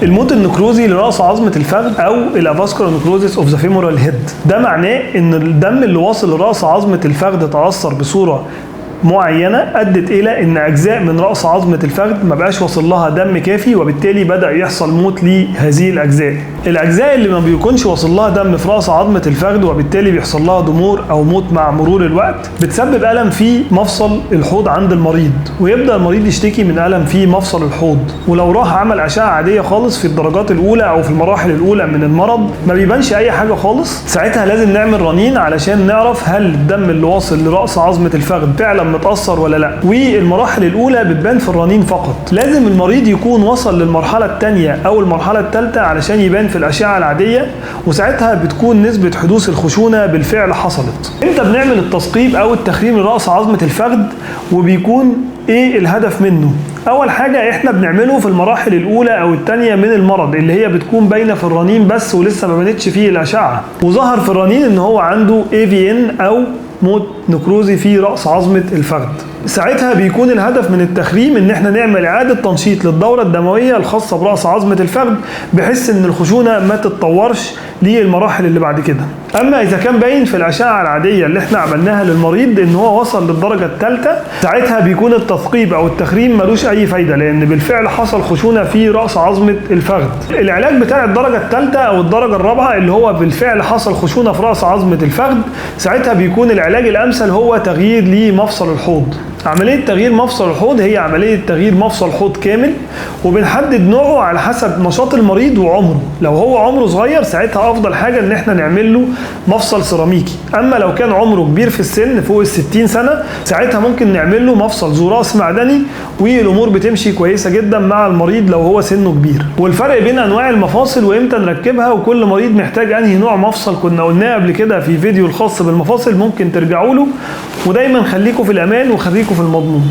الموت النكروزي لرأس عظمة الفخذ أو الافاسكولار نكروزيس اوف ذا فيمورال هيد، ده معناه إن الدم اللي واصل لرأس عظمة الفخذ تأثر بصورة معينة أدت إلى إن أجزاء من رأس عظمة الفخذ ما بقاش واصل لها دم كافي، وبالتالي بدأ يحصل موت لهذه الأجزاء. الأجزاء اللي ما بيكونش واصل لها دم في رأس عظمة الفخذ وبالتالي بيحصل لها ضمور أو موت مع مرور الوقت بتسبب ألم في مفصل الحوض عند المريض، ويبدأ المريض يشتكي من ألم في مفصل الحوض. ولو راح عمل أشعة عادية خالص في الدرجات الأولى أو في المراحل الأولى من المرض ما بيبانش أي حاجة خالص، ساعتها لازم نعمل رنين علشان نعرف هل الدم اللي واصل لرأس عظمة الفخذ فعلا متأثر ولا لا. والمراحل الأولى بتبان في الرنين فقط. لازم المريض يكون وصل للمرحلة الثانية أو المرحلة الثالثة علشان يبان في الأشعة العادية، وساعتها بتكون نسبة حدوث الخشونة بالفعل حصلت. امتى بنعمل التثقيب أو التخريم لرأس عظمة الفخذ وبيكون إيه الهدف منه؟ أول حاجة إحنا بنعمله في المراحل الأولى أو الثانية من المرض اللي هي بتكون باينة في الرنين بس ولسه ما بانتش فيه الأشعة، وظهر في الرنين إن هو عنده AVN أو موت نكروزي في رأس عظمة الفخذ. ساعتها بيكون الهدف من التخريم ان احنا نعمل اعادة تنشيط للدورة الدموية الخاصة برأس عظمة الفخذ بحيث ان الخشونة ما تتطورش للمراحل اللي بعد كده. اما اذا كان باين في الاشعة العادية اللي احنا عملناها للمريض ان هو وصل للدرجة الثالثة، ساعتها بيكون التثقيب او التخريم ملوش اي فايدة لان بالفعل حصل خشونة في رأس عظمة الفخذ. العلاج بتاع الدرجة الثالثة او الدرجة الرابعة اللي هو بالفعل حصل خشونة في رأس عظمة الفخذ، ساعتها بيكون العلاج الامثل هو تغيير لمفصل الحوض. عملية تغيير مفصل الحوض هي عملية تغيير مفصل حوض كامل، وبنحدد نوعه على حسب نشاط المريض وعمره. لو هو عمره صغير ساعتها أفضل حاجة إن احنا نعمل له مفصل سيراميكي، أما لو كان عمره كبير في السن فوق ال60 سنة ساعتها ممكن نعمل له مفصل ذو رأس معدني، والأمور بتمشي كويسة جدا مع المريض لو هو سنه كبير. والفرق بين أنواع المفاصل وإمتى نركبها وكل مريض محتاج أنهي نوع مفصل كنا قلناه قبل كده في فيديو الخاص بالمفاصل، ممكن ترجعوا له. ودايما خليكم في الأمان وخليكم في المضمون.